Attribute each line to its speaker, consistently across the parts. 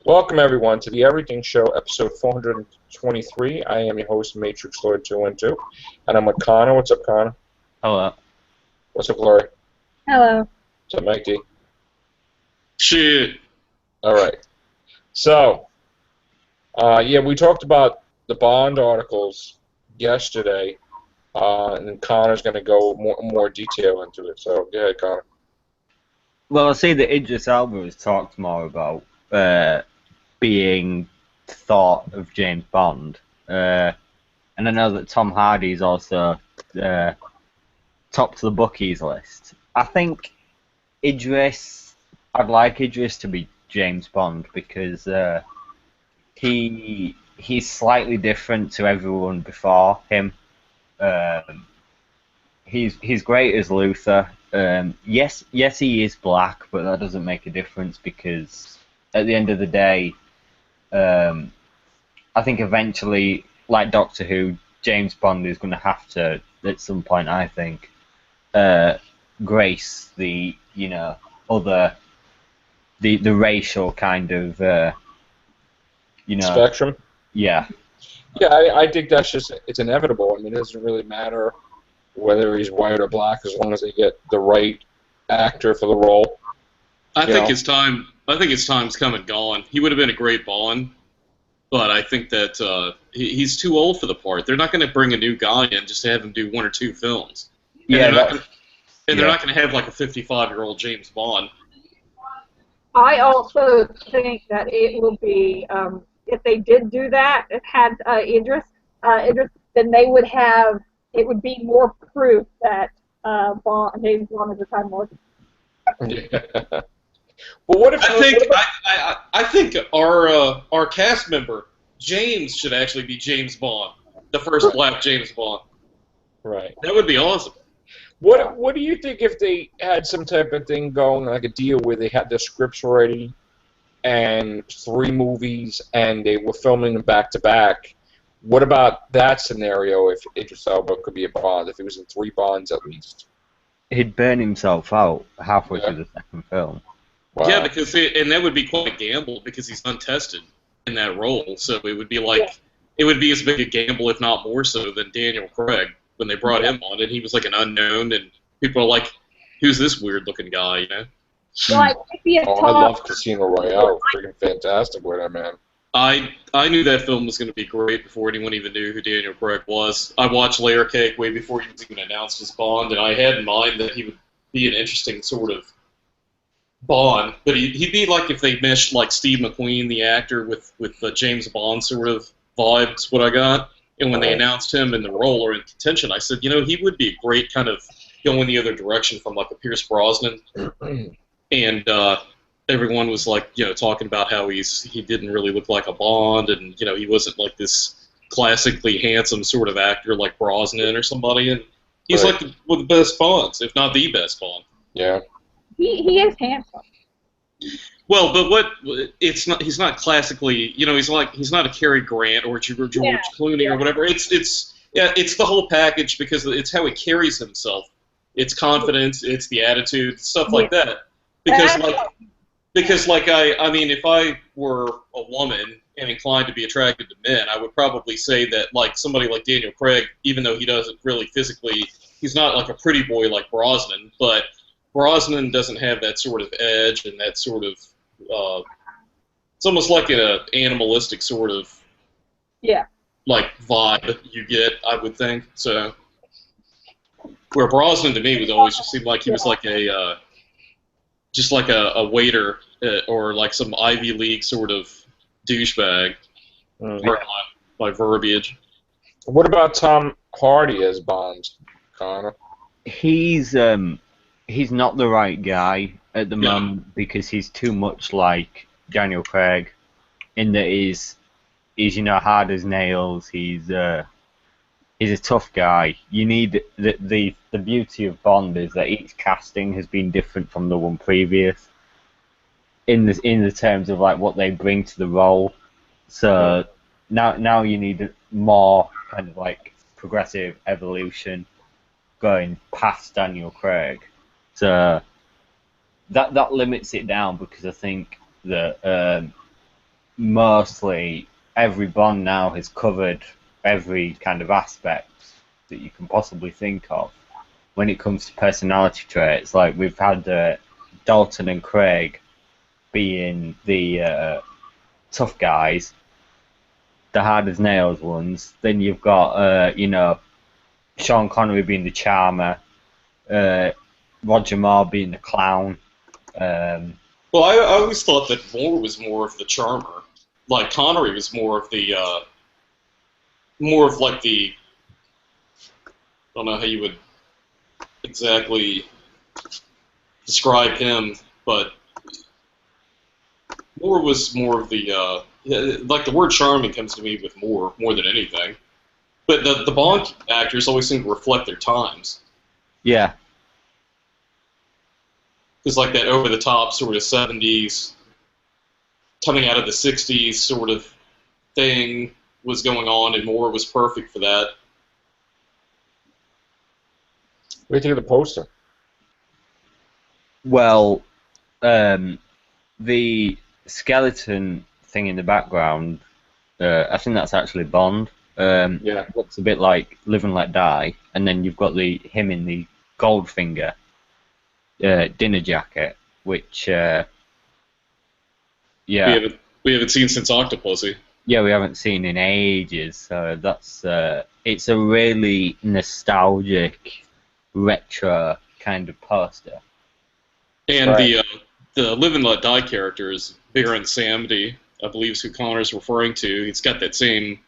Speaker 1: Welcome everyone to the Everything Show, episode 423. I am your host, Matrix Lord 212, and I'm with Connor. What's up, Connor?
Speaker 2: Hello.
Speaker 1: What's up, Glory?
Speaker 3: Hello.
Speaker 1: What's up, Mike D?
Speaker 4: Shit.
Speaker 1: All right. So, we talked about the Bond articles yesterday, and then Connor's going to go more detail into it. So, go ahead, Connor.
Speaker 2: Well, I see that Idris Elba has talked more about being thought of James Bond, and I know that Tom Hardy's also top to the bookies list. I think I'd like Idris to be James Bond because he's slightly different to everyone before him. He's great as Luther. Yes, he is black, but that doesn't make a difference because at the end of the day, I think eventually, like Doctor Who, James Bond is going to have to, at some point, I think, grace the other the racial kind of
Speaker 1: Spectrum?
Speaker 2: Yeah.
Speaker 1: Yeah, I think it's inevitable. I mean, it doesn't really matter whether he's white or black as long as they get the right actor for the role.
Speaker 4: I think his time's come and gone. He would have been a great Bond, but I think that he's too old for the part. They're not going to bring a new guy in just to have him do one or two films. And they're not going to have like a 55-year-old James Bond.
Speaker 3: I also think that it will be, if they did do that, it had Idris, then they would have, it would be more proof that James Bond is a Time Lord.
Speaker 1: Well, what if
Speaker 4: I think our cast member James should actually be James Bond, the first black James Bond.
Speaker 1: Right.
Speaker 4: That would be awesome.
Speaker 1: What do you think if they had some type of thing going, like a deal where they had the scripts ready and 3 movies and they were filming them back to back? What about that scenario if Idris Elba could be a Bond, if he was in 3 Bonds at least?
Speaker 2: He'd burn himself out halfway through the second film.
Speaker 1: Wow.
Speaker 4: Yeah, because and that would be quite a gamble because he's untested in that role. So it would be like it would be as big a gamble, if not more so, than Daniel Craig when they brought him on, and he was like an unknown, and people are like, "Who's this weird-looking guy?" You know.
Speaker 3: Like,
Speaker 1: I love Casino Royale. Freaking fantastic with that, man.
Speaker 4: I knew that film was going to be great before anyone even knew who Daniel Craig was. I watched Layer Cake way before he was even announced as Bond, and I had in mind that he would be an interesting sort of Bond, but he'd be like if they meshed like Steve McQueen, the actor, with the James Bond sort of vibes. What I got, and when they announced him in the role or in contention, I said, he would be a great kind of going the other direction from like a Pierce Brosnan, and everyone was like, talking about how he didn't really look like a Bond, and he wasn't like this classically handsome sort of actor like Brosnan or somebody, and he's like one of the best Bonds, if not the best Bond.
Speaker 1: Yeah.
Speaker 3: He is handsome.
Speaker 4: Well, but it's not. He's not classically. He's not a Cary Grant or George Clooney or whatever. It's the whole package because it's how he carries himself. It's confidence. It's the attitude, stuff like that. Because I mean, if I were a woman and inclined to be attracted to men, I would probably say that like somebody like Daniel Craig, even though he doesn't really physically, he's not like a pretty boy like Brosnan, but Brosnan doesn't have that sort of edge and that sort of, it's almost like an animalistic sort of, like vibe you get, I would think. So, where Brosnan to me would always just seem like he was like just like a waiter or like some Ivy League sort of douchebag. Pardon my verbiage.
Speaker 1: What about Tom Hardy as Bond, Connor?
Speaker 2: He's not the right guy at the moment because he's too much like Daniel Craig in that he's hard as nails. He's a tough guy. You need the beauty of Bond is that each casting has been different from the one previous in the terms of like what they bring to the role. So now you need more kind of like progressive evolution going past Daniel Craig. So that limits it down because I think that mostly every Bond now has covered every kind of aspect that you can possibly think of when it comes to personality traits. Like we've had Dalton and Craig being the tough guys, the hard as nails ones. Then you've got Sean Connery being the charmer, Roger Moore being the clown.
Speaker 4: Well, I always thought that Moore was more of the charmer. Like Connery was more of like the. I don't know how you would exactly describe him, but Moore was more of the. Like the word charming comes to me with Moore more than anything. But the Bond actors always seem to reflect their times.
Speaker 2: Yeah.
Speaker 4: It's like that over-the-top sort of 70s, coming out of the 60s sort of thing was going on, and Moore was perfect for that.
Speaker 1: What do you think of the poster?
Speaker 2: Well, the skeleton thing in the background, I think that's actually Bond.
Speaker 1: Yeah.
Speaker 2: Looks a bit like Live and Let Die, and then you've got him in the Goldfinger dinner jacket, which yeah,
Speaker 4: we haven't seen since Octopussy.
Speaker 2: Yeah, we haven't seen in ages. So that's it's a really nostalgic, retro kind of poster.
Speaker 4: And
Speaker 1: Right.
Speaker 4: the Live and Let Die character is Baron Samedi, I believe is who Connor's referring to. He's got that same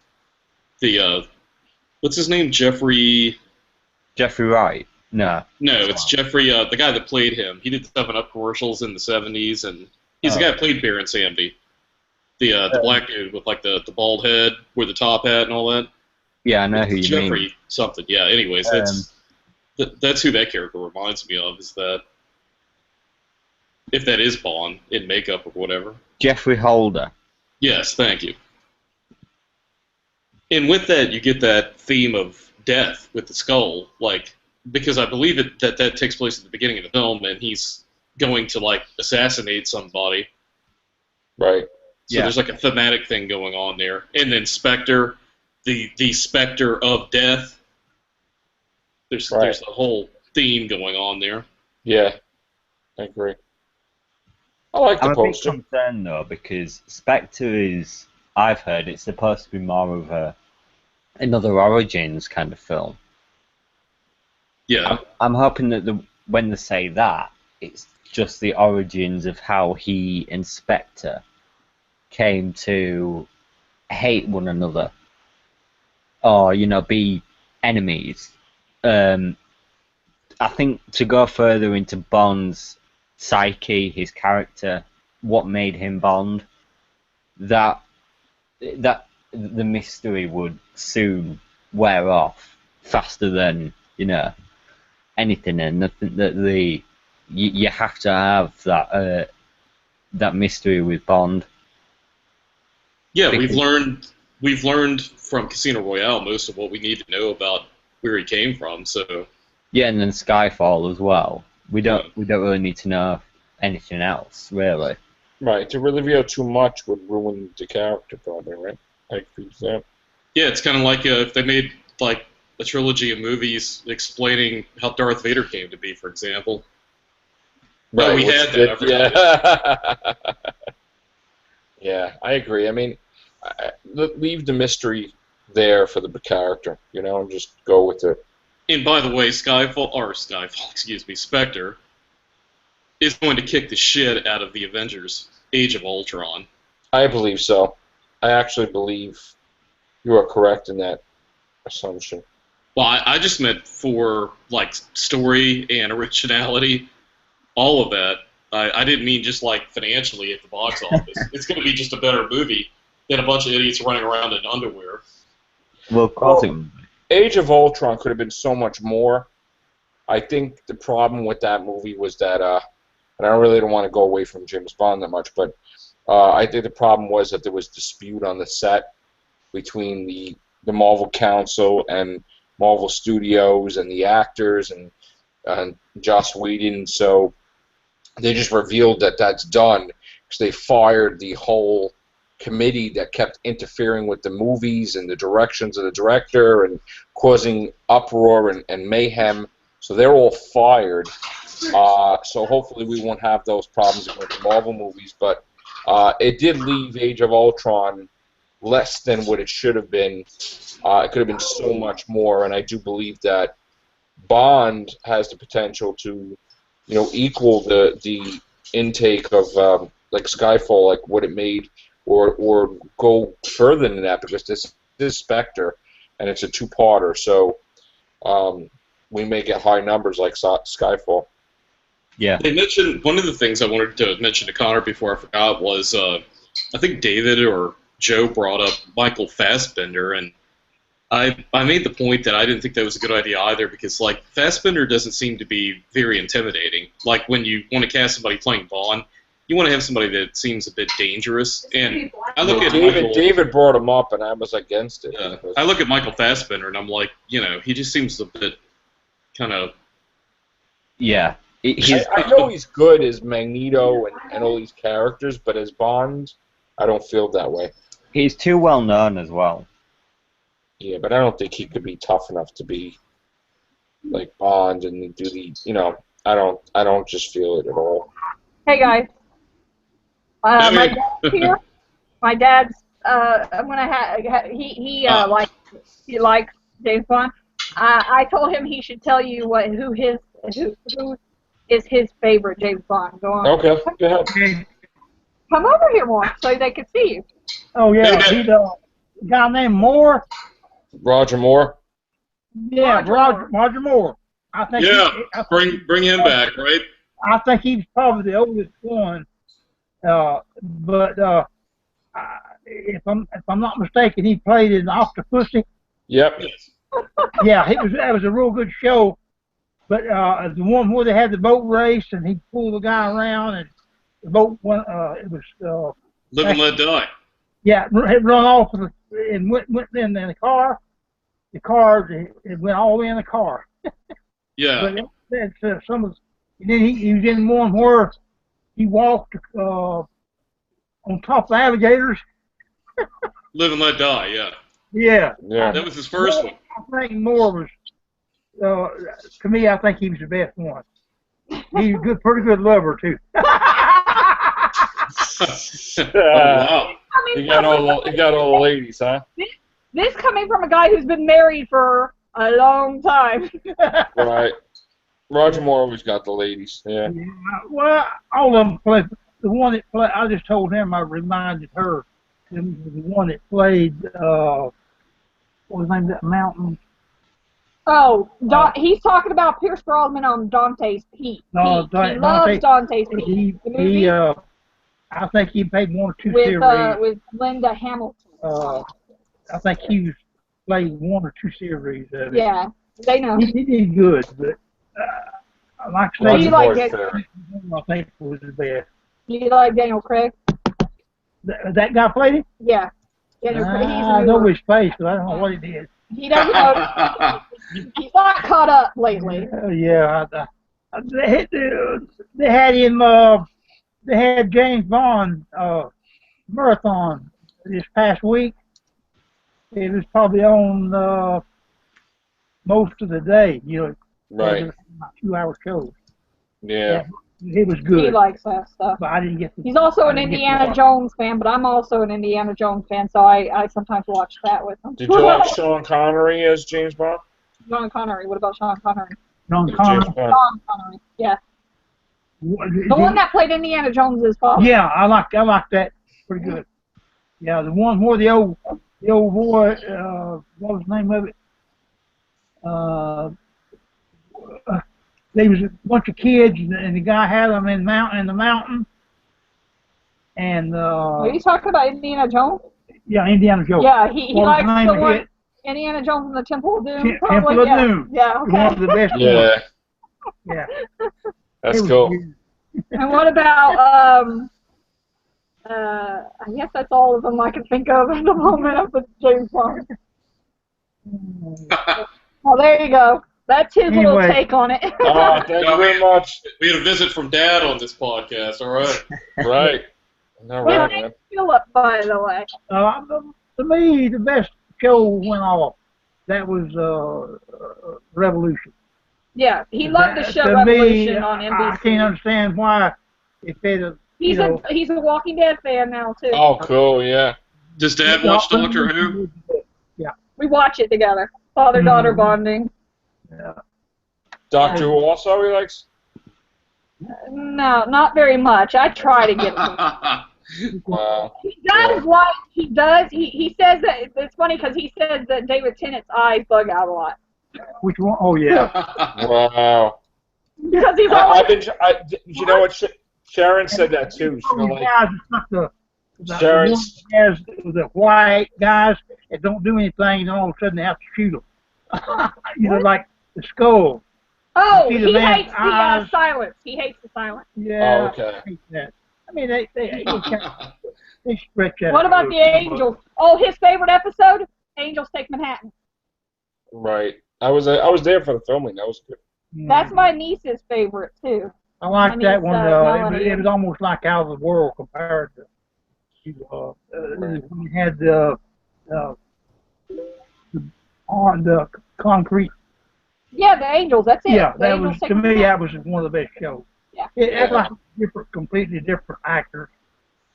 Speaker 4: what's his name? Jeffrey
Speaker 2: Wright. No,
Speaker 4: it's Jeffrey, the guy that played him. He did 7-Up commercials in the 70s, and he's the guy that played Baron Samedi. The black dude with like the bald head, with the top hat and all that.
Speaker 2: Yeah, I know who you mean.
Speaker 4: Jeffrey something. Yeah. Anyways, that's who that character reminds me of. Is that if that is Bond in makeup or whatever?
Speaker 2: Jeffrey Holder.
Speaker 4: Yes, thank you. And with that, you get that theme of death with the skull, like because I believe that takes place at the beginning of the film, and he's going to like assassinate somebody.
Speaker 1: Right.
Speaker 4: So there's like a thematic thing going on there, and then Spectre, the Spectre of death. There's a whole theme going on there.
Speaker 1: Yeah, I agree. I like the
Speaker 2: I'm
Speaker 1: poster.
Speaker 2: a bit concerned though because Spectre is, I've heard, it's supposed to be more of another Origins kind of film.
Speaker 4: Yeah.
Speaker 2: I'm hoping that when they say that, it's just the origins of how he and Spectre came to hate one another, or be enemies. I think to go further into Bond's psyche, his character, what made him Bond, that the mystery would soon wear off faster than anything, and nothing that you have to have that mystery with Bond.
Speaker 4: Yeah, we've learned from Casino Royale most of what we need to know about where he came from. So
Speaker 2: yeah, and then Skyfall as well. We don't really need to know anything else, really.
Speaker 1: Right. To reveal too much would ruin the character, probably. Right. I agree with that.
Speaker 4: Yeah, it's kind of like if they made like a trilogy of movies explaining how Darth Vader came to be, for example.
Speaker 1: Right.
Speaker 4: No, we had that.
Speaker 1: Yeah. Yeah, I agree. I mean, leave the mystery there for the character, and just go with it.
Speaker 4: And by the way, Skyfall, excuse me, Spectre is going to kick the shit out of the Avengers: Age of Ultron.
Speaker 1: I believe so. I actually believe you are correct in that assumption.
Speaker 4: Well, I just meant for like story and originality, all of that. I didn't mean just like financially at the box office. It's going to be just a better movie than a bunch of idiots running around in underwear.
Speaker 2: Well, of course it would.
Speaker 1: Age of Ultron could have been so much more. I think the problem with that movie was that, and I really don't want to go away from James Bond that much, but I think the problem was that there was dispute on the set between the Marvel Council and Marvel Studios and the actors and Joss Whedon. So they just revealed that that's done because they fired the whole committee that kept interfering with the movies and the directions of the director and causing uproar and mayhem. So they're all fired. So hopefully we won't have those problems with the Marvel movies. But it did leave Age of Ultron less than what it should have been. It could have been so much more, and I do believe that Bond has the potential to, equal the intake of like Skyfall, like what it made, or go further than that, because this is Spectre, and it's a two-parter, so we may get high numbers like Skyfall.
Speaker 2: Yeah.
Speaker 4: They mentioned, one of the things I wanted to mention to Connor before I forgot was, I think David or Joe brought up Michael Fassbender, and I made the point that I didn't think that was a good idea either, because like Fassbender doesn't seem to be very intimidating. Like when you want to cast somebody playing Bond, you want to have somebody that seems a bit dangerous. And I look at
Speaker 1: David brought him up, and I was against it.
Speaker 4: I look at Michael Fassbender, and I'm like, he just seems a bit kind of.
Speaker 2: Yeah.
Speaker 1: I know he's good as Magneto and all these characters, but as Bond, I don't feel that way.
Speaker 2: He's too well known as well.
Speaker 1: Yeah, but I don't think he could be tough enough to be like Bond and do the, I don't just feel it at all.
Speaker 3: Hey guys, my dad's here. My dad's I'm gonna he likes James Bond. I told him he should tell you who is his favorite James Bond. Go on.
Speaker 1: Okay, go ahead.
Speaker 3: Come over here more so they can see you.
Speaker 5: Oh yeah, he's a guy named Moore.
Speaker 1: Roger Moore.
Speaker 5: Yeah, Roger Moore. I think.
Speaker 4: Yeah, bring him back, right?
Speaker 5: I think he's probably the oldest one. But if I'm not mistaken, he played in Octopussy.
Speaker 1: Yep.
Speaker 5: Yeah, that was a real good show. But the one where they had the boat race and he pulled the guy around and the boat went. It was.
Speaker 4: Live and Let Die.
Speaker 5: Yeah, it run off and went in the car. The car, it went all the way in the car.
Speaker 4: Yeah.
Speaker 5: But that's and then he was in one where he walked on top of alligators.
Speaker 4: Live and Let Die, yeah.
Speaker 5: Yeah.
Speaker 1: Yeah.
Speaker 4: That was his first one.
Speaker 5: I think Moore was, to me, I think he was the best one. He's a pretty good lover, too.
Speaker 4: Oh, wow.
Speaker 1: You got all the ladies, huh?
Speaker 3: This coming from a guy who's been married for a long time.
Speaker 1: Right. Roger Moore always got the ladies. Yeah.
Speaker 5: Well, all of them played. The one that played, I just told him I reminded her. The one that played, what was the name of that mountain?
Speaker 3: Oh, he's talking about Pierce Brosnan on Dante's Peak. He loves Dante's Peak.
Speaker 5: I think he played one or two series.
Speaker 3: With Linda Hamilton.
Speaker 5: I think he played one or two series of it.
Speaker 3: Yeah, they know.
Speaker 5: He did good, but like I say, I think was the best.
Speaker 3: Do you like Daniel Craig?
Speaker 5: That guy played it?
Speaker 3: Yeah. Daniel Craig.
Speaker 5: I know his face, but I don't know what he did.
Speaker 3: He doesn't know. He's not caught up lately.
Speaker 5: Yeah. They had him. They had James Bond marathon this past week. It was probably on most of the day,
Speaker 1: Right.
Speaker 5: 2-hour shows.
Speaker 1: Yeah.
Speaker 5: It was good.
Speaker 3: He likes that stuff.
Speaker 5: But I didn't get to.
Speaker 3: He's also an Indiana Jones fan, but I'm also an Indiana Jones fan, so I sometimes watch that with him.
Speaker 1: Did you like Sean Connery as James Bond?
Speaker 3: Sean Connery. What about Sean Connery?
Speaker 5: Sean Connery.
Speaker 3: Sean Connery. Yeah. The one that played Indiana Jones' father.
Speaker 5: Yeah, I like that pretty good. Yeah, the one where the old boy, what was the name of it? There was a bunch of kids, and the guy had them in the mountain. And
Speaker 3: Are you talking about Indiana Jones?
Speaker 5: Yeah, Indiana Jones.
Speaker 3: Yeah, he likes the one. Indiana Jones and the Temple of Doom.
Speaker 5: Temple of Doom.
Speaker 3: Yeah, okay.
Speaker 5: One of the best ones. Yeah.
Speaker 1: That's cool.
Speaker 3: And what about I guess that's all of them I can think of at the moment of the James Bond. Well, there you go. That's his little take on it.
Speaker 1: Thank you very much.
Speaker 4: We had a visit from Dad on this podcast, all right?
Speaker 1: Right. All
Speaker 3: His
Speaker 1: right,
Speaker 3: name's
Speaker 1: man.
Speaker 3: Philip, by the way.
Speaker 5: To me, the best show went off. That was Revolution.
Speaker 3: Yeah, he loved the show
Speaker 5: To
Speaker 3: Revolution
Speaker 5: me,
Speaker 3: on
Speaker 5: I can't
Speaker 3: NBC.
Speaker 5: understand why if they'd have,
Speaker 3: He's a Walking Dead fan now too.
Speaker 1: Oh, cool. Yeah.
Speaker 4: Does Dad watch Doctor Who?
Speaker 3: We watch it together. Father-daughter bonding.
Speaker 5: Yeah.
Speaker 1: Doctor Who also he likes.
Speaker 3: No, not very much. I try to get him.
Speaker 1: Wow.
Speaker 3: He does like, he does, he says that, it's funny because he says that David Tennant's eyes bug out a lot.
Speaker 5: Which one? Oh, yeah.
Speaker 1: Wow.
Speaker 3: Because he's
Speaker 1: I've
Speaker 3: always,
Speaker 1: been. You know what? Sharon said that too. She
Speaker 5: Those
Speaker 1: like
Speaker 5: guys, it's not the
Speaker 1: Sharon's.
Speaker 5: one has the white guys that don't do anything, and all of a sudden they have to shoot them. Like the skull.
Speaker 3: oh,
Speaker 5: see
Speaker 3: he
Speaker 5: the man's
Speaker 3: hates the
Speaker 5: eyes?
Speaker 3: silence. He hates the silence.
Speaker 5: Yeah.
Speaker 1: Oh, okay.
Speaker 5: I hate that. I mean, they stretch that.
Speaker 3: What about
Speaker 5: out
Speaker 3: the
Speaker 5: a little
Speaker 3: Angels? Oh, his favorite episode? Angels Take Manhattan.
Speaker 1: Right. I was there for the filming. That was good.
Speaker 5: bit.
Speaker 3: That's my niece's favorite too.
Speaker 5: I like
Speaker 3: my
Speaker 5: that
Speaker 3: niece,
Speaker 5: one.
Speaker 3: Melanie.
Speaker 5: It was almost like Out of the World compared to we had the on the concrete.
Speaker 3: Yeah, the Angels. That's it.
Speaker 5: Yeah,
Speaker 3: The
Speaker 5: that
Speaker 3: Angels
Speaker 5: was
Speaker 3: Take
Speaker 5: to me.
Speaker 3: Manhattan.
Speaker 5: That was one of the best shows.
Speaker 3: Yeah.
Speaker 5: It's like completely different actors.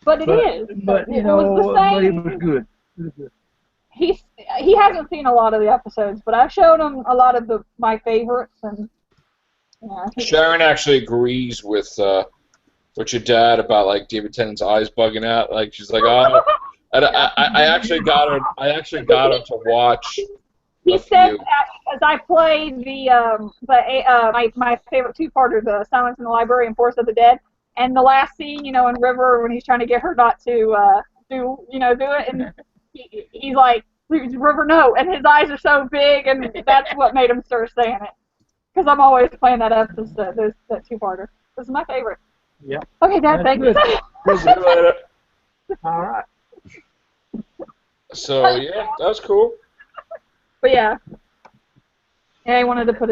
Speaker 3: But it is.
Speaker 5: But
Speaker 3: it was the
Speaker 5: but it
Speaker 3: same.
Speaker 5: was good. It was good.
Speaker 3: He hasn't seen a lot of the episodes, but I've showed him a lot of my favorites, and
Speaker 1: Sharon actually agrees with your dad about like David Tennant's eyes bugging out. Like she's like, oh, and I actually got her. I actually got her to watch.
Speaker 3: he said that as I played my favorite two-parter, The Silence in the Library and Force of the Dead, and the last scene, in River when he's trying to get her not to do it, and he's like, River, no, and his eyes are so big, and that's what made him start saying it. Because I'm always playing that episode, that two-parter. This is my favorite.
Speaker 5: Yeah.
Speaker 3: Okay, Dad, thank you.
Speaker 1: See you later.
Speaker 5: All right.
Speaker 1: So yeah, that was cool.
Speaker 3: But yeah, he wanted to put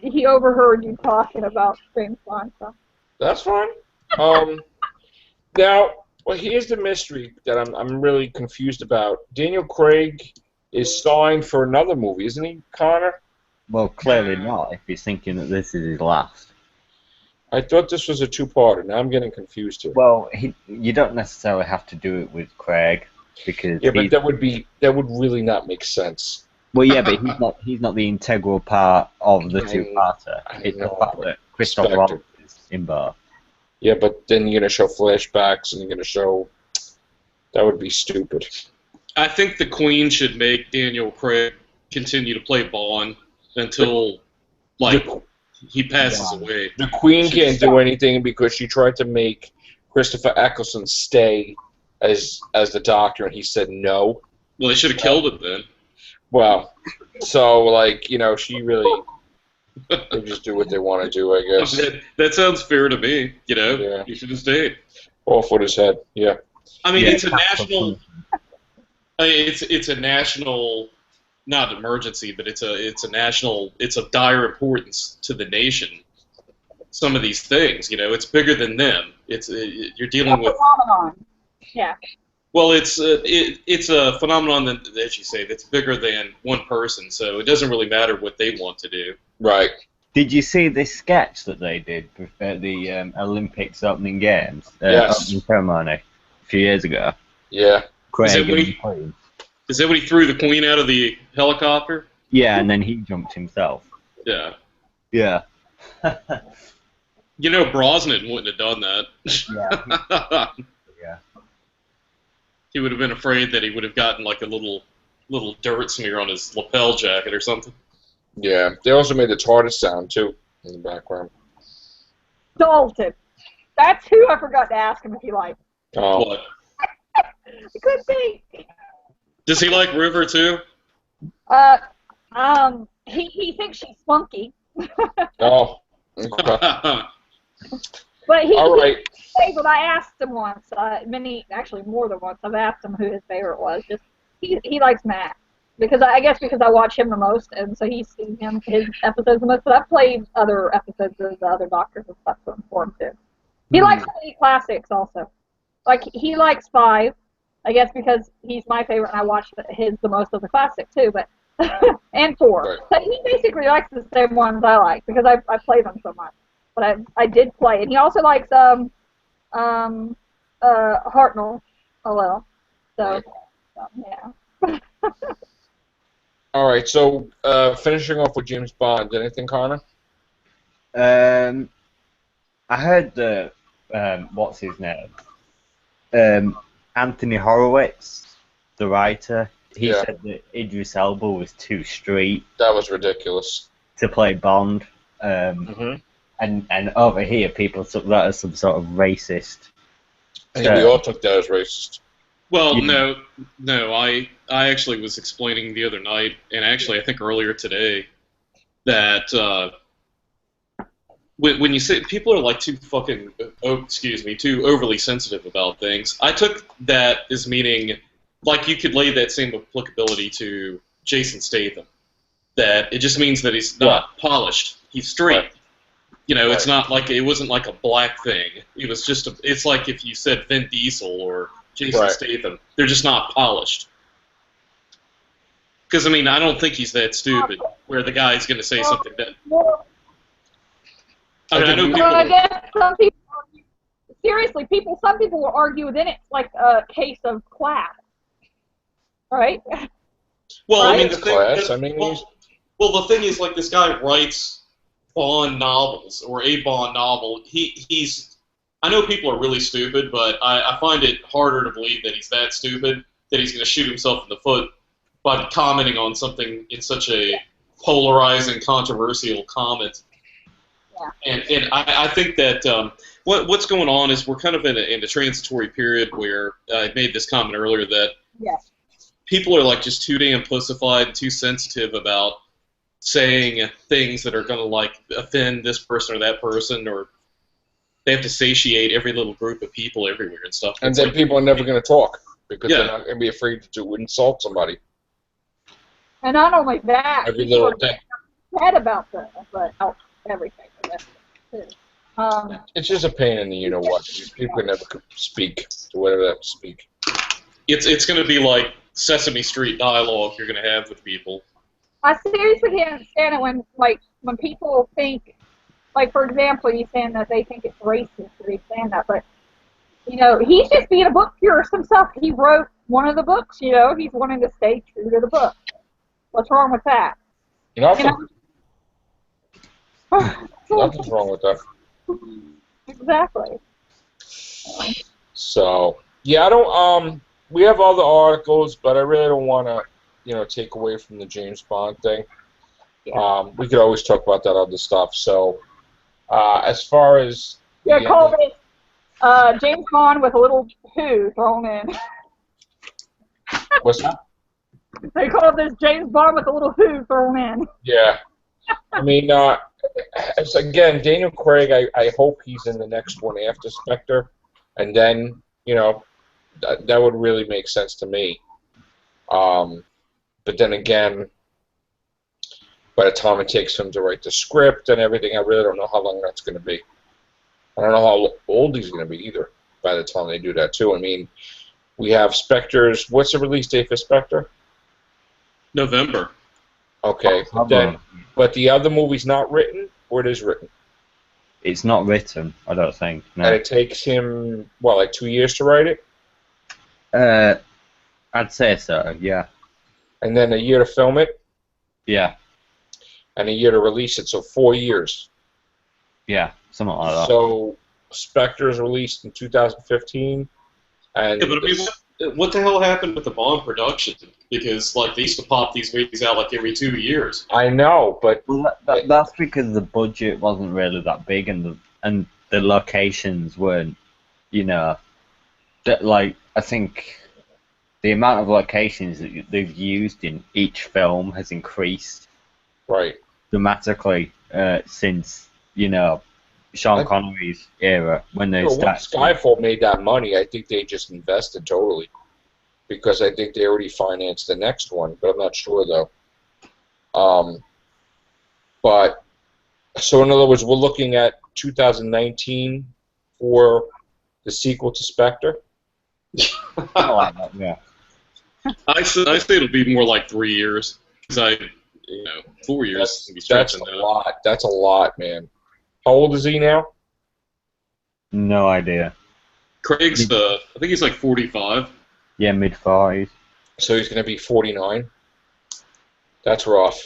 Speaker 3: he overheard you talking about James Bond, so.
Speaker 1: That's fine. Now, well, here's the mystery that I'm really confused about. Daniel Craig is signed for another movie, isn't he, Connor?
Speaker 2: Well, clearly not, if he's thinking that this is his last.
Speaker 1: I thought this was a two-parter. Now I'm getting confused here.
Speaker 2: Well, you don't necessarily have to do it with Craig, because
Speaker 1: Yeah, but that would really not make sense.
Speaker 2: well, yeah, but he's not the integral part of the two-parter. It's the
Speaker 1: know,
Speaker 2: fact that Christopher
Speaker 1: Spectre.
Speaker 2: Robin is in both.
Speaker 1: Yeah, but then you're gonna show flashbacks, and you're gonna show. That would be stupid.
Speaker 4: I think the Queen should make Daniel Craig continue to play Bond until, he passes away.
Speaker 1: The Queen can't do anything because she tried to make Christopher Eccleston stay as the Doctor, and he said no.
Speaker 4: Well, they should have killed him then.
Speaker 1: Well, so she really they just do what they want to do, I guess.
Speaker 4: That sounds fair to me.
Speaker 1: Yeah.
Speaker 4: You should have stayed.
Speaker 1: Off with his head. Yeah.
Speaker 4: I mean,
Speaker 2: Yeah.
Speaker 4: it's a national. It's a national, not emergency, but it's a national. It's of dire importance to the nation. Some of these things, it's bigger than them. You're dealing with.
Speaker 3: Phenomenon. Yeah.
Speaker 4: Well, it's a phenomenon that, as you say, that's bigger than one person. So it doesn't really matter what they want to do.
Speaker 1: Right.
Speaker 2: Did you see this sketch that they did for the Olympics opening games?
Speaker 1: Yes.
Speaker 2: Opening ceremony a few years ago.
Speaker 1: Yeah.
Speaker 2: Craig
Speaker 4: Is it
Speaker 2: and
Speaker 4: when
Speaker 2: the
Speaker 4: he-
Speaker 2: Queen.
Speaker 4: Is that when he threw the Queen out of the helicopter?
Speaker 2: Yeah, and then he jumped himself.
Speaker 4: Yeah.
Speaker 2: Yeah.
Speaker 4: Brosnan wouldn't have done that.
Speaker 2: Yeah. Yeah.
Speaker 4: He would have been afraid that he would have gotten like a little dirt smear on his lapel jacket or something.
Speaker 1: Yeah. They also made the TARDIS sound too in the background.
Speaker 3: Dalton. That's who I forgot to ask him if he liked.
Speaker 1: Oh.
Speaker 4: What?
Speaker 3: Good thing.
Speaker 4: Does he like River too?
Speaker 3: He thinks she's spunky.
Speaker 1: Oh. Okay.
Speaker 3: But
Speaker 1: All right.
Speaker 3: But I asked him once, actually more than once, I've asked him who his favorite was. Just he likes Matt. Because I I watch him the most, and so he's seen his episodes the most. But I've played other episodes of the other Doctors and stuff for him too. He likes to eat classics also. like he likes 5, I guess because he's my favorite and I watched his the most of the classic too, but and 4.
Speaker 1: Right.
Speaker 3: So he basically likes the same ones I like because I play them so much. But I did play, and he also likes Hartnell a little. So, yeah.
Speaker 1: All right, so finishing off with James Bond, anything, Connor?
Speaker 2: I heard the what's his name? Anthony Horowitz, the writer. He said that Idris Elba was too street
Speaker 1: That was ridiculous.
Speaker 2: to play Bond. And over here, people took that as some sort of racist.
Speaker 1: I think we all took that as racist.
Speaker 4: Well,
Speaker 2: Yeah.
Speaker 4: no. I actually was explaining the other night, and actually I think earlier today, that when you say people are like too too overly sensitive about things, I took that as meaning like you could lay that same applicability to Jason Statham. That it just means that he's not polished. He's straight.
Speaker 1: Right.
Speaker 4: You know, it's
Speaker 1: Right.
Speaker 4: not like it wasn't like a black thing. It was just it's like if you said Vin Diesel or Jason
Speaker 1: Right.
Speaker 4: Statham, they're just not polished. Because I mean, I don't think he's that stupid. Where the guy's going to say something that
Speaker 3: Well,
Speaker 4: I mean, I know
Speaker 1: Well,
Speaker 4: people.
Speaker 3: I guess some people seriously, some people will argue then it's like a case of class, right?
Speaker 4: Well, I mean,
Speaker 1: It's
Speaker 4: the thing.
Speaker 1: class. I mean,
Speaker 4: Well, the thing is, like, this guy writes Bond novels or a Bond novel. He's. I know people are really stupid, but I find it harder to believe that he's that stupid that he's going to shoot himself in the foot by commenting on something in such a polarizing, controversial comment.
Speaker 3: Yeah.
Speaker 4: And I think that what's going on is we're kind of in a transitory period where I made this comment earlier that
Speaker 3: Yes.
Speaker 4: people are like just too damn pussified, too sensitive about saying things that are going to like offend this person or that person, or they have to satiate every little group of people everywhere and stuff.
Speaker 1: and
Speaker 4: It's
Speaker 1: then
Speaker 4: like,
Speaker 1: people are never going to talk because
Speaker 4: Yeah.
Speaker 1: they're not going to be afraid to insult somebody.
Speaker 3: And not only that,
Speaker 1: Every
Speaker 3: people
Speaker 1: little
Speaker 3: are
Speaker 1: thing.
Speaker 3: mad about everything. Too.
Speaker 1: It's just a pain in the you-know-what. People never could speak to whatever they have to speak.
Speaker 4: it's going to be like Sesame Street dialogue you're going to have with people.
Speaker 3: I seriously can't stand it when people think, like for example, you saying that they think it's racist to be saying that, but you know he's just being a book purist himself. He wrote one of the books. You know he's wanting to stay true to the book. What's wrong with that?
Speaker 1: Nothing.
Speaker 3: You know?
Speaker 1: Nothing's wrong with that.
Speaker 3: Exactly.
Speaker 1: So yeah, I don't. We have other articles, but I really don't want to, take away from the James Bond thing.
Speaker 3: Yeah.
Speaker 1: We could always talk about that other stuff. So as far as
Speaker 3: Yeah, call it James Bond with a little who thrown in.
Speaker 1: what's that?
Speaker 3: They call this James Bond with a little who thrown in.
Speaker 1: Yeah. I mean, again, Daniel Craig, I hope he's in the next one after Spectre, and then, that would really make sense to me. But then again, by the time it takes him to write the script and everything, I really don't know how long that's going to be. I don't know how old he's going to be either by the time they do that, too. I mean, we have Spectre's... What's the release date for Spectre?
Speaker 4: November.
Speaker 1: Okay, but the other movie's not written, or it is written?
Speaker 2: It's not written, I don't think. No.
Speaker 1: And it takes him, like 2 years to write it?
Speaker 2: I'd say so, yeah.
Speaker 1: And then a year to film it?
Speaker 2: Yeah,
Speaker 1: And a year to release it, so 4 years.
Speaker 2: yeah, something like that.
Speaker 1: So Spectre is released in 2015, and
Speaker 4: Yeah, but I mean, what the hell happened with the Bond production? Because like they used to pop these movies out like every 2 years.
Speaker 1: I know, but
Speaker 2: Well, that's because the budget wasn't really that big, and the locations weren't, I think the amount of locations that they've used in each film has increased
Speaker 1: right.
Speaker 2: dramatically since Sean Connery's era when they
Speaker 1: When
Speaker 2: started.
Speaker 1: Skyfall made that money, I think they just invested totally, because I think they already financed the next one, but I'm not sure though. But so in other words, we're looking at 2019 for the sequel to Spectre.
Speaker 2: I like that, yeah.
Speaker 4: I say it'll be more like 3 years. Because 4 years can be
Speaker 1: That's
Speaker 4: stretching
Speaker 1: a
Speaker 4: out.
Speaker 1: lot. That's a lot, man. How old is he now?
Speaker 2: No idea.
Speaker 4: Craig's, I think he's like 45.
Speaker 2: Yeah, mid-40s.
Speaker 1: So he's going to be 49. That's rough.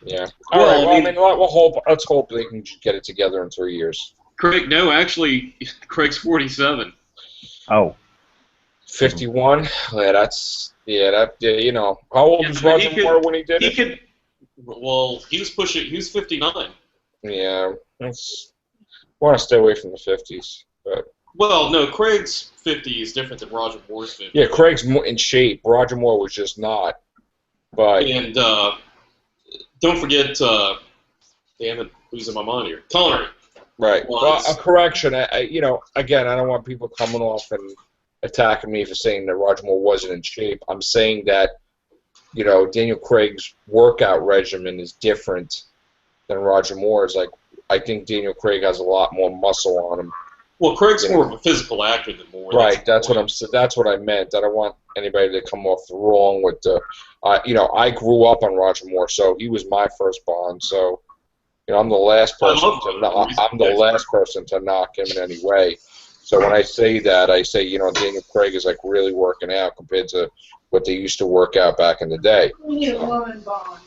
Speaker 1: Yeah. All
Speaker 4: Well,
Speaker 1: right. Well,
Speaker 4: I
Speaker 1: I
Speaker 4: mean-
Speaker 1: mean, let's hope they can get it together in 3 years.
Speaker 4: Craig, no, actually, Craig's 47.
Speaker 2: Oh,
Speaker 1: 51. Yeah, you know. How old
Speaker 4: Yeah,
Speaker 1: was
Speaker 4: but he
Speaker 1: Roger
Speaker 4: could-
Speaker 1: Moore when he did
Speaker 4: He
Speaker 1: it?
Speaker 4: could. Well, he was 59.
Speaker 1: Yeah. Want to stay away from the 50s, but
Speaker 4: Well, no, Craig's 50 is different than Roger Moore's 50.
Speaker 1: yeah, Craig's in shape. Roger Moore was just not. But
Speaker 4: And don't forget, damn it, who's in my mind here? Connery.
Speaker 1: right.
Speaker 4: Well,
Speaker 1: Well,
Speaker 4: it's-
Speaker 1: a correction. Again, I don't want people coming off and attacking me for saying that Roger Moore wasn't in shape. I'm saying that, Daniel Craig's workout regimen is different than Roger Moore's. Like, I think Daniel Craig has a lot more muscle on him.
Speaker 4: Well, Craig's more of a physical actor than Moore.
Speaker 1: Right. That's what I meant. I don't want anybody to come off wrong with the. I grew up on Roger Moore, so he was my first Bond. So, I'm the last
Speaker 4: I
Speaker 1: person
Speaker 4: love
Speaker 1: to
Speaker 4: Roger
Speaker 1: knock.
Speaker 4: Moore.
Speaker 1: I'm the last person to knock him in any way. So when I say that, I say Daniel Craig is like really working out compared to what they used to work out back in the day.
Speaker 3: We need a woman Bond.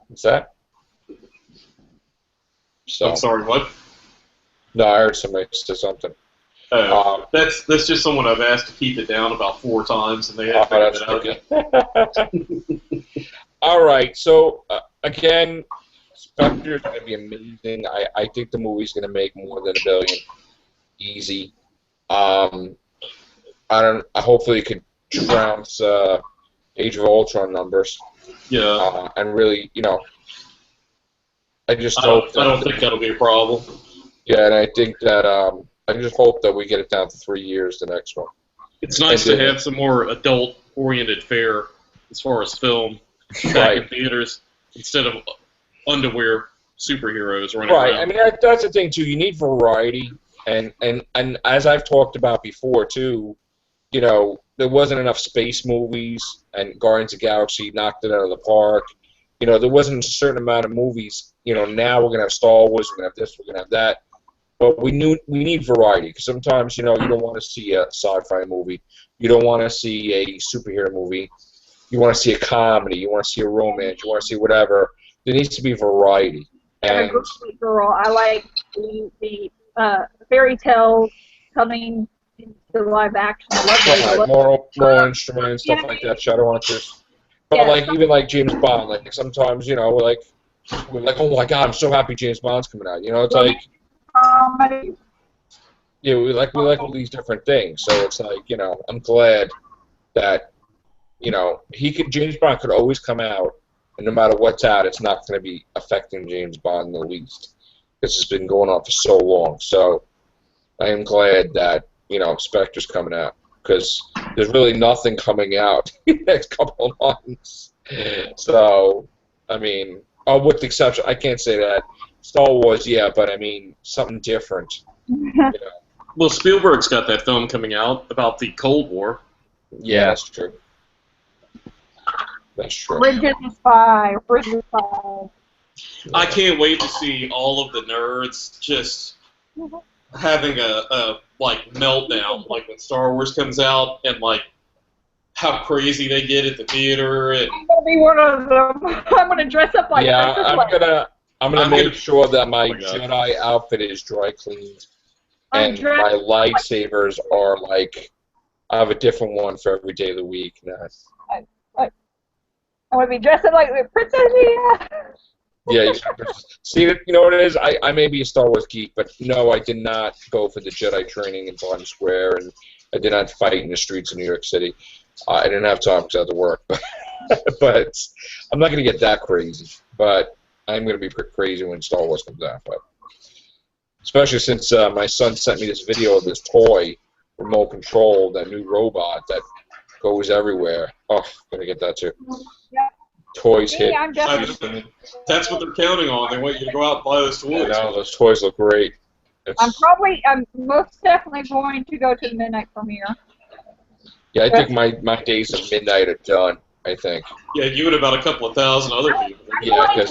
Speaker 1: What's that? So
Speaker 4: I'm sorry, what?
Speaker 1: no, I heard somebody say something.
Speaker 4: That's just someone I've asked to keep it down about 4 times, and they have
Speaker 1: That's
Speaker 4: figured it out.
Speaker 1: okay. All right. So again, Spectre is going to be amazing. I think the movie's going to make more than $1 billion, easy. Hopefully, it could trounce Age of Ultron numbers,
Speaker 4: Yeah.
Speaker 1: and really, I just
Speaker 4: I
Speaker 1: hope.
Speaker 4: don't think that'll be a problem.
Speaker 1: Yeah, and I think that I just hope that we get it down to 3 years. The next one.
Speaker 4: It's nice to have some more adult-oriented fare as far as film back in theaters instead of underwear superheroes running
Speaker 1: Right.
Speaker 4: around.
Speaker 1: I mean, that's the thing too. You need variety, and as I've talked about before too, there wasn't enough space movies, and Guardians of the Galaxy knocked it out of the park. There wasn't a certain amount of movies. Now we're gonna have Star Wars, we're gonna have this, we're gonna have that. But we need variety, because sometimes you don't want to see a sci-fi movie, you don't want to see a superhero movie, you want to see a comedy, you want to see a romance, you want to see whatever. There needs to be variety.
Speaker 3: I'm a girly girl. I like the fairy tales coming into live action. I love those.
Speaker 1: Moral instruments, stuff like that, Shadowhunters. But
Speaker 3: Yeah.
Speaker 1: even like James Bond, like sometimes we're like, oh my God, I'm so happy James Bond's coming out. It's like
Speaker 3: Comedy.
Speaker 1: we like all these different things. So it's like I'm glad that James Bond could always come out, and no matter what's out, it's not going to be affecting James Bond in the least. This has been going on for so long. So I am glad that Spectre's coming out, because there's really nothing coming out in the next couple of months. So, I mean, with the exception, I can't say that. Star Wars, yeah, but I mean, something different.
Speaker 4: Well, Spielberg's got that film coming out about the Cold War.
Speaker 1: Yeah, that's true. That's true.
Speaker 3: Bridget the Spy. Bridget the Spy.
Speaker 4: I can't wait to see all of the nerds just having a meltdown, like when Star Wars comes out, and like how crazy they get at the theater. And
Speaker 3: I'm gonna be one of them. I'm gonna dress up like
Speaker 1: Yeah,
Speaker 3: Princess
Speaker 1: I'm
Speaker 3: Leia.
Speaker 1: gonna make sure that my
Speaker 4: Oh my God.
Speaker 1: Jedi outfit is dry cleaned,
Speaker 3: I'm
Speaker 1: and
Speaker 3: dressed
Speaker 1: my lightsabers are like, I have a different one for every day of the week. Nice.
Speaker 3: I'm gonna be dressed up like Princess Leia.
Speaker 1: Yeah, see, you know what it is? I may be a Star Wars geek, but no, I did not go for the Jedi training in Times Square, and I did not fight in the streets of New York City. I didn't have time because I had to work. But I'm not going to get that crazy. But I'm going to be crazy when Star Wars comes out. But especially since my son sent me this video of this toy, remote control, that new robot that goes everywhere. Oh, I'm going to get that too.
Speaker 3: Yeah.
Speaker 1: Toys
Speaker 3: Me,
Speaker 1: hit.
Speaker 3: I'm definitely.
Speaker 4: that's what they're counting on. They want you to go out and buy those
Speaker 1: I
Speaker 4: toys.
Speaker 1: know, those toys look great.
Speaker 3: I'm most definitely going to go to the midnight premiere.
Speaker 1: Yeah, I think my days of midnight are done. I think.
Speaker 4: Yeah, you and about a couple of thousand other people.
Speaker 1: Yeah, because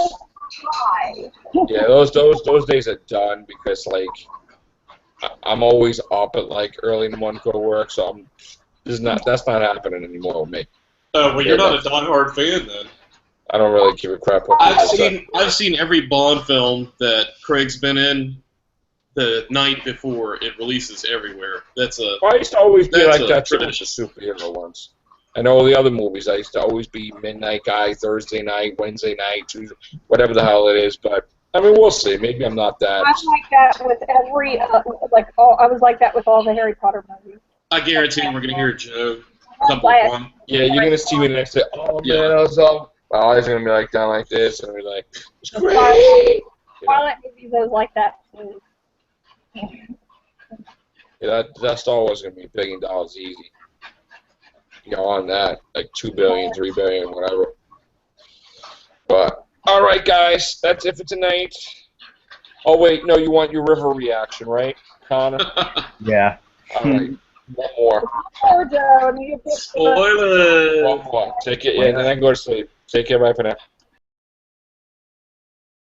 Speaker 1: those days are done because like I'm always up at like early in the morning to go to work, so that's not happening anymore with me.
Speaker 4: Well, you're not a diehard fan then.
Speaker 1: I don't really give a crap what people say.
Speaker 4: I've seen every Bond film that Craig's been in the night before it releases everywhere. That's a.
Speaker 1: Well, I used to always be like that too with the
Speaker 4: tradition.
Speaker 1: superhero ones. And all the other movies, I used to always be midnight guy, Thursday night, Wednesday night, Tuesday, whatever the hell it is. But I mean, we'll see. Maybe I'm not that.
Speaker 3: I'm like that with every I was like that with all the Harry Potter movies.
Speaker 4: I guarantee we're gonna hear Joe couple one.
Speaker 1: Yeah, you're gonna see me next day. Oh man, I was all. My eyes are gonna be like down like this, and be like, it's great.
Speaker 3: Twilight movies, I was like that too.
Speaker 1: Yeah, that Star Wars is gonna be $1 billion easy. You know, on that, like 2 billion, 3 billion, whatever. But all right, guys, that's it for tonight. Oh wait, no, you want your river reaction, right, Connor?
Speaker 2: Yeah.
Speaker 1: All right, one more.
Speaker 3: Oh, Joe,
Speaker 4: Spoiler.
Speaker 1: One more. Take it, yeah, and then I can go to sleep. Take care, bye for now.